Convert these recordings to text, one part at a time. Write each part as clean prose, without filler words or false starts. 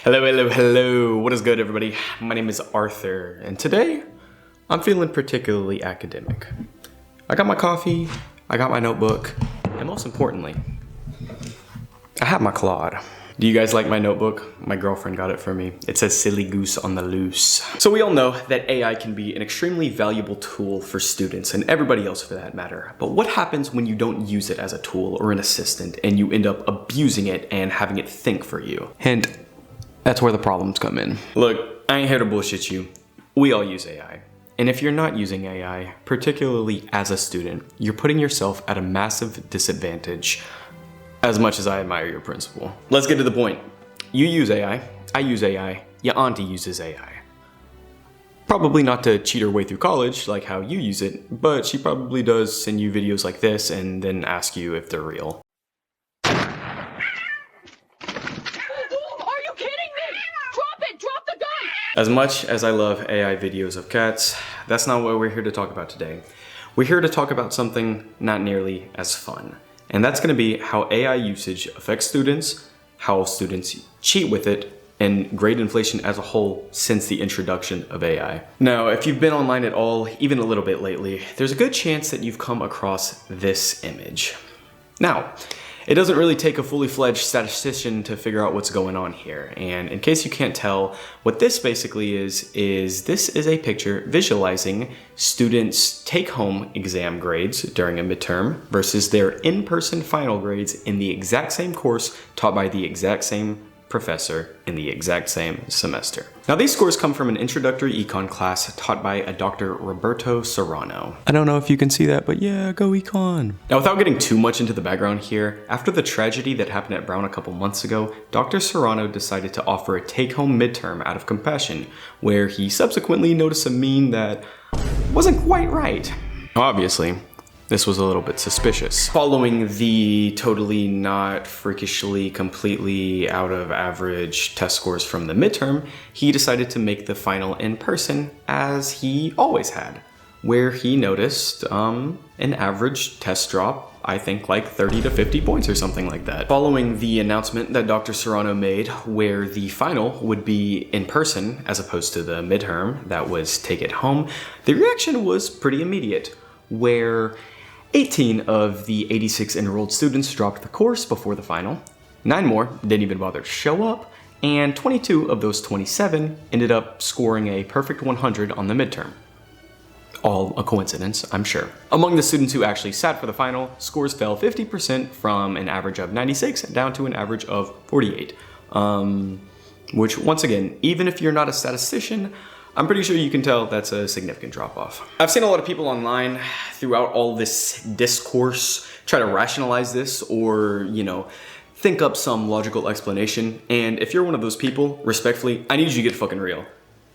Hello, hello, hello. What is good, everybody? My name is Arthur, and today I'm feeling particularly academic. I got my coffee, I got my notebook, and most importantly, I have my Claude. Do you guys like my notebook? My girlfriend got it for me. It says "Silly Goose on the Loose." So we all know that AI can be an extremely valuable tool for students and everybody else for that matter. But what happens when you don't use it as a tool or an assistant and you end up abusing it and having it think for you? Hint, that's where the problems come in. Look, I ain't here to bullshit you. We all use AI. And if you're not using AI, particularly as a student, you're putting yourself at a massive disadvantage. As much as I admire your principle. Let's get to the point. You use AI, I use AI, your auntie uses AI. Probably not to cheat her way through college like how you use it, but she probably does send you videos like this and then ask you if they're real. Are you kidding me? Drop it! Drop the gun! As much as I love AI videos of cats, that's not what we're here to talk about today. We're here to talk about something not nearly as fun. And that's going to be how AI usage affects students, how students cheat with it, and grade inflation as a whole since the introduction of AI. Now, if you've been online at all, even a little bit lately, there's a good chance that you've come across this image. Now, it doesn't really take a fully fledged statistician to figure out what's going on here. And in case you can't tell, what this basically is this is a picture visualizing students' take-home exam grades during a midterm versus their in-person final grades in the exact same course taught by the exact same professor in the exact same semester. Now these scores come from an introductory econ class taught by a Dr. Roberto Serrano. I don't know if you can see that, but yeah, go econ. Now without getting too much into the background here, after the tragedy that happened at Brown a couple months ago, Dr. Serrano decided to offer a take-home midterm out of compassion, where he subsequently noticed a mean that wasn't quite right. Obviously, this was a little bit suspicious. Following the totally not freakishly, completely out of average test scores from the midterm, he decided to make the final in person as he always had, where he noticed an average test drop, I think like 30 to 50 points or something like that. Following the announcement that Dr. Serrano made, where the final would be in person as opposed to the midterm that was take it home, the reaction was pretty immediate, where 18 of the 86 enrolled students dropped the course before the final, 9 more didn't even bother to show up, and 22 of those 27 ended up scoring a perfect 100 on the midterm. All a coincidence, I'm sure. Among the students who actually sat for the final, scores fell 50% from an average of 96 down to an average of 48. Which, once again, even if you're not a statistician, I'm pretty sure you can tell that's a significant drop-off. I've seen a lot of people online throughout all this discourse try to rationalize this or, think up some logical explanation. And if you're one of those people, respectfully, I need you to get fucking real.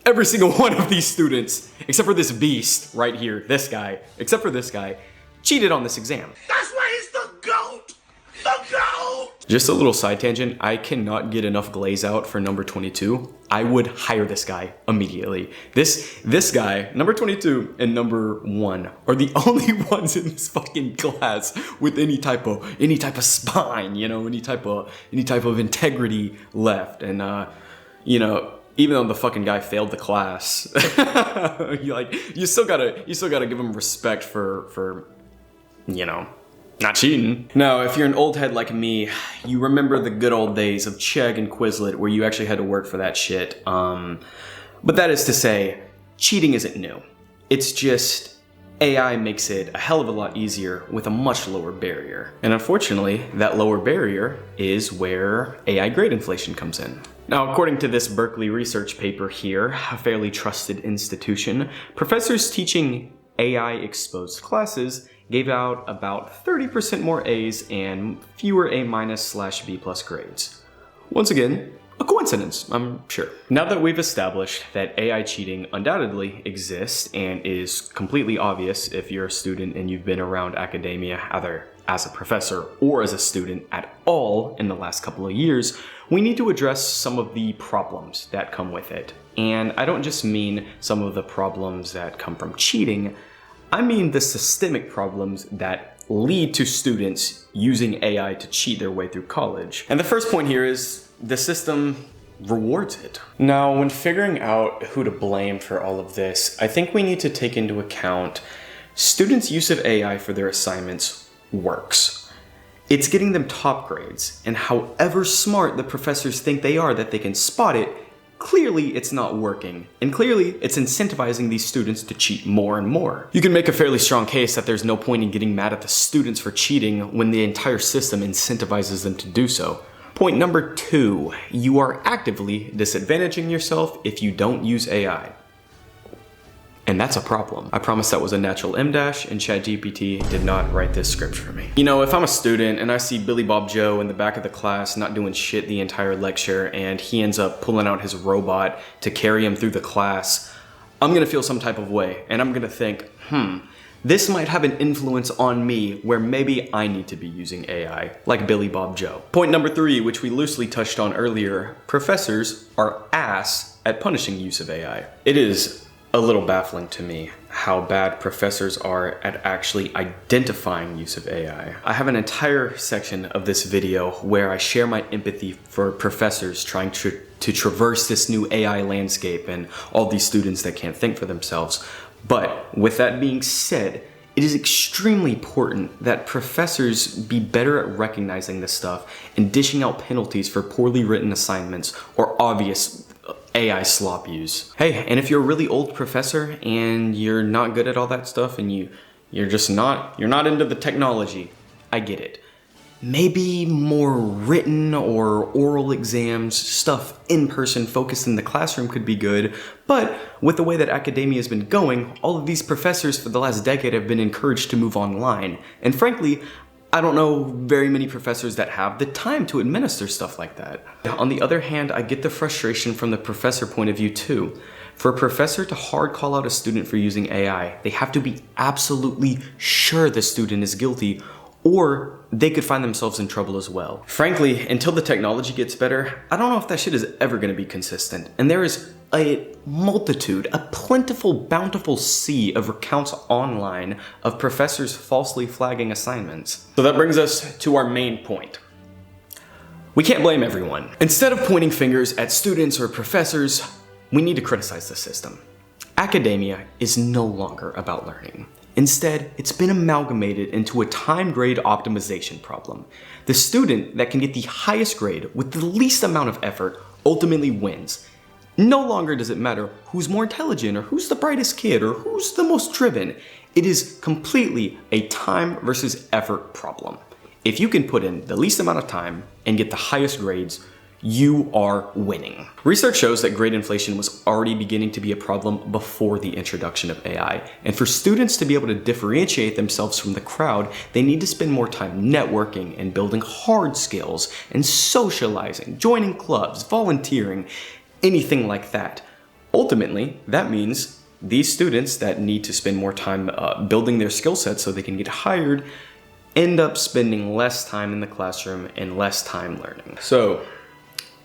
Every single one of these students, except for this beast right here, this guy, except for this guy, cheated on this exam. That's why he's the GOAT! The GOAT! Just a little side tangent, I cannot get enough glaze out for number 22. I would hire this guy immediately. This guy, number 22 and number 1, are the only ones in this fucking class with any type of spine, any type of integrity left. And even though the fucking guy failed the class, you still gotta give him respect for not cheating. Now, if you're an old head like me, you remember the good old days of Chegg and Quizlet where you actually had to work for that shit. But that is to say, cheating isn't new. It's just AI makes it a hell of a lot easier with a much lower barrier. And unfortunately, that lower barrier is where AI grade inflation comes in. Now, according to this Berkeley research paper here, a fairly trusted institution, professors teaching AI-exposed classes gave out about 30% more A's and fewer A-/B+ grades. Once again, a coincidence, I'm sure. Now that we've established that AI cheating undoubtedly exists and is completely obvious if you're a student and you've been around academia either as a professor or as a student at all in the last couple of years, we need to address some of the problems that come with it. And I don't just mean some of the problems that come from cheating, I mean the systemic problems that lead to students using AI to cheat their way through college. And the first point here is the system rewards it. Now, when figuring out who to blame for all of this, I think we need to take into account students' use of AI for their assignments works. It's getting them top grades, and however smart the professors think they are that they can spot it, clearly it's not working, and clearly it's incentivizing these students to cheat more and more. You can make a fairly strong case that there's no point in getting mad at the students for cheating when the entire system incentivizes them to do so. Point number 2, you are actively disadvantaging yourself if you don't use AI. And that's a problem. I promise that was a natural M-dash, and ChatGPT did not write this script for me. You know, if I'm a student and I see Billy Bob Joe in the back of the class not doing shit the entire lecture, and he ends up pulling out his robot to carry him through the class, I'm gonna feel some type of way, and I'm gonna think, this might have an influence on me where maybe I need to be using AI, like Billy Bob Joe. Point number 3, which we loosely touched on earlier, professors are ass at punishing use of AI. It is a little baffling to me how bad professors are at actually identifying use of AI. I have an entire section of this video where I share my empathy for professors trying to traverse this new AI landscape and all these students that can't think for themselves. But with that being said, it is extremely important that professors be better at recognizing this stuff and dishing out penalties for poorly written assignments or obvious AI slop use. Hey, and if you're a really old professor and you're not good at all that stuff and you're not into the technology, I get it. Maybe more written or oral exams, stuff in person focused in the classroom could be good, but with the way that academia has been going, all of these professors for the last decade have been encouraged to move online. And frankly, I don't know very many professors that have the time to administer stuff like that. On the other hand, I get the frustration from the professor point of view too. For a professor to hard call out a student for using AI, they have to be absolutely sure the student is guilty, or they could find themselves in trouble as well. Frankly, until the technology gets better, I don't know if that shit is ever gonna be consistent. And there is a multitude, a plentiful, bountiful sea of accounts online of professors falsely flagging assignments. So that brings us to our main point. We can't blame everyone. Instead of pointing fingers at students or professors, we need to criticize the system. Academia is no longer about learning. Instead, it's been amalgamated into a time grade optimization problem. The student that can get the highest grade with the least amount of effort ultimately wins. No longer does it matter who's more intelligent or who's the brightest kid or who's the most driven. It is completely a time versus effort problem. If you can put in the least amount of time and get the highest grades, you are winning. Research shows that grade inflation was already beginning to be a problem before the introduction of AI. And for students to be able to differentiate themselves from the crowd, they need to spend more time networking and building hard skills and socializing, joining clubs, volunteering, anything like that. Ultimately, that means these students that need to spend more time building their skill sets so they can get hired end up spending less time in the classroom and less time learning. So,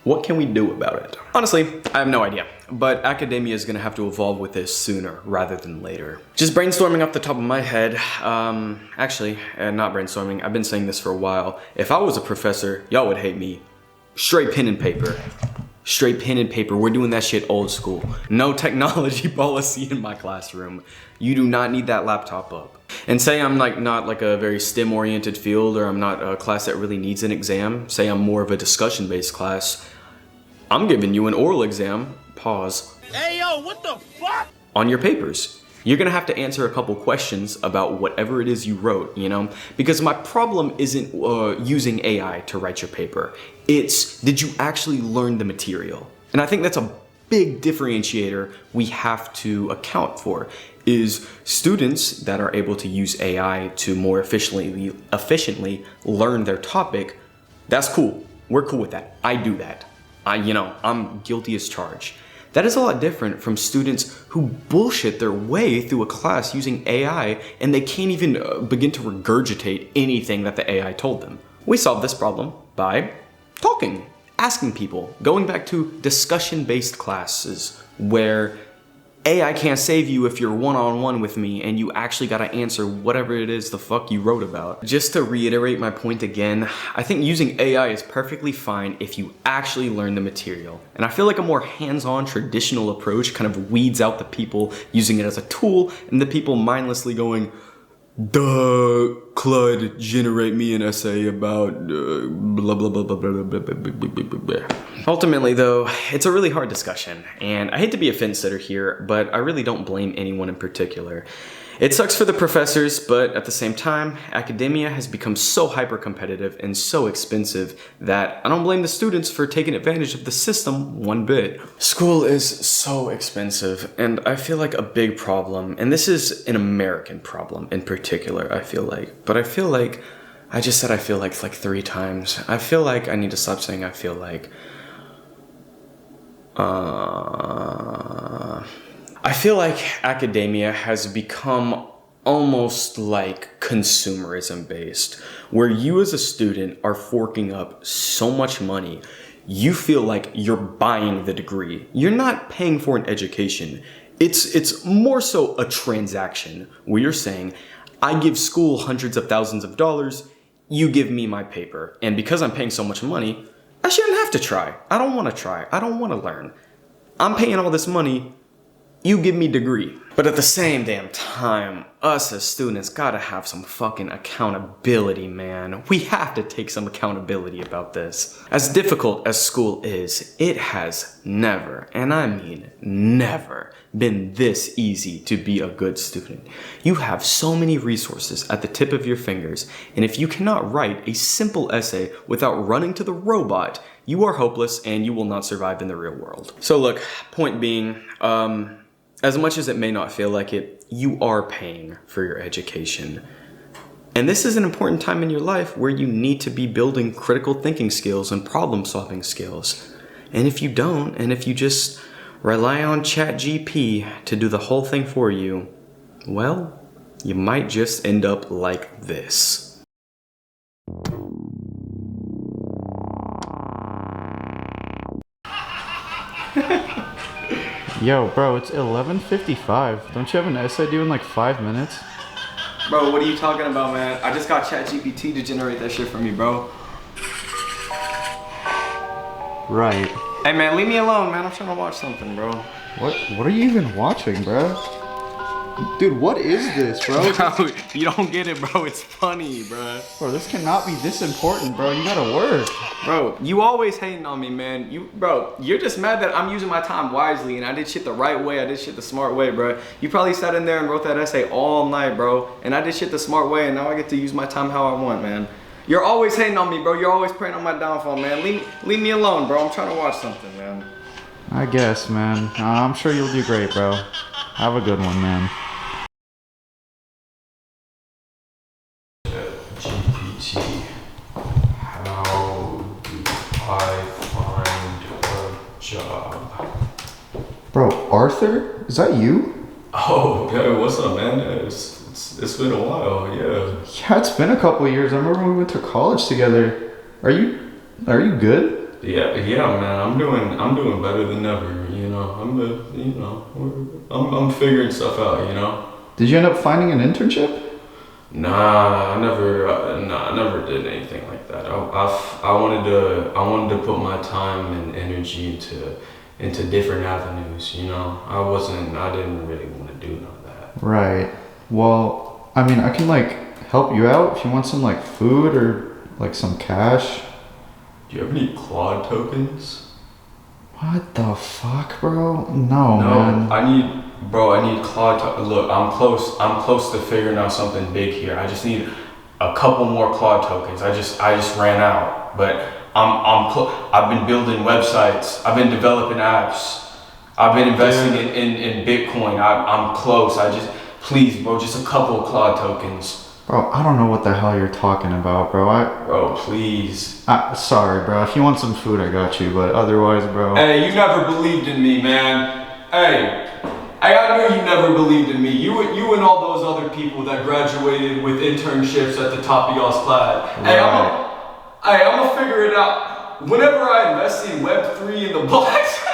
what can we do about it? Honestly, I have no idea, but academia is gonna have to evolve with this sooner rather than later. Just brainstorming off the top of my head, actually, not brainstorming, I've been saying this for a while. If I was a professor, y'all would hate me. Straight pen and paper. Straight pen and paper, we're doing that shit old school. No technology policy in my classroom. You do not need that laptop up. And say I'm not like a very STEM oriented field, or I'm not a class that really needs an exam. Say I'm more of a discussion based class. I'm giving you an oral exam, pause. Hey yo, what the fuck? On your papers. You're gonna have to answer a couple questions about whatever it is you wrote, you know? Because my problem isn't using AI to write your paper. It's, did you actually learn the material? And I think that's a big differentiator we have to account for, is students that are able to use AI to more efficiently learn their topic. That's cool. We're cool with that. I do that. I'm guilty as charged. That is a lot different from students who bullshit their way through a class using AI and they can't even begin to regurgitate anything that the AI told them. We solve this problem by talking, asking people, going back to discussion-based classes where AI can't save you if you're one-on-one with me and you actually gotta answer whatever it is the fuck you wrote about. Just to reiterate my point again, I think using AI is perfectly fine if you actually learn the material. And I feel like a more hands-on traditional approach kind of weeds out the people using it as a tool and the people mindlessly going, duh, Claude, generate me an essay about blah, blah, blah, blah, blah, blah, blah, blah, blah, blah, blah. Ultimately, though, it's a really hard discussion, and I hate to be a fence sitter here, but I really don't blame anyone in particular. It sucks for the professors, but at the same time, academia has become so hyper-competitive and so expensive that I don't blame the students for taking advantage of the system one bit. School is so expensive, and I feel like a big problem, and this is an American problem in particular, I feel like, but I feel like, I just said I feel like 3 times. I feel like I need to stop saying I feel like. I feel like academia has become almost like consumerism based, where you as a student are forking up so much money, you feel like you're buying the degree. You're not paying for an education. It's more so a transaction where you're saying, I give school hundreds of thousands of dollars, you give me my paper. And because I'm paying so much money, I shouldn't have to try. I don't want to try. I don't want to learn. I'm paying all this money. You give me degree. But at the same damn time, us as students gotta have some fucking accountability, man. We have to take some accountability about this. As difficult as school is, it has never, and I mean never, been this easy to be a good student. You have so many resources at the tip of your fingers, and if you cannot write a simple essay without running to the robot, you are hopeless and you will not survive in the real world. So look, point being, as much as it may not feel like it, you are paying for your education. And this is an important time in your life where you need to be building critical thinking skills and problem solving skills. And if you don't, and if you just rely on chatgp to do the whole thing for you, well, you might just end up like this. Yo, bro, it's 11:55. Don't you have an essay due in like 5 minutes? Bro, what are you talking about, man? I just got ChatGPT to generate that shit for me, bro. Right. Hey, man, leave me alone, man. I'm trying to watch something, bro. What are you even watching, bro? Dude, what is this, bro? Bro, you don't get it, bro. It's funny, bro. Bro, this cannot be this important, bro. You gotta work. Bro, you always hating on me, man. Bro, you're just mad that I'm using my time wisely and I did shit the right way. I did shit the smart way, bro. You probably sat in there and wrote that essay all night, bro. And I did shit the smart way and now I get to use my time how I want, man. You're always hating on me, bro. You're always praying on my downfall, man. Leave me alone, bro. I'm trying to watch something, man. I guess, man. I'm sure you'll do great, bro. Have a good one, man. GPT, how do I find a job? Bro, Arthur? Is that you? Oh, yeah, what's up, man? It's been a while, yeah. Yeah, it's been a couple of years. I remember when we went to college together. Are you good? Yeah, man. I'm doing better than ever. You know, I'm figuring stuff out. You know. Did you end up finding an internship? Nah, I never did anything like that. I wanted to put my time and energy into different avenues. You know, I didn't really want to do none of that. Right. Well, I mean, I can like help you out if you want some like food or like some cash. Do you have any Claude tokens? What the fuck, bro? No, man. I need Claude. Look, I'm close to figuring out something big here. I just need a couple more Claude tokens. I just ran out, but I've been building websites. I've been developing apps. I've been investing in Bitcoin. I'm close. Please, bro, just a couple of Claude tokens. Bro, I don't know what the hell you're talking about, bro. Bro, please. Sorry, bro. If you want some food, I got you. But otherwise, bro. Hey, you never believed in me, man. Hey, I know you never believed in me. You and all those other people that graduated with internships at the top of y'all's class. Right. Hey, I'm gonna figure it out. Whenever I invest in Web3 in the blocks.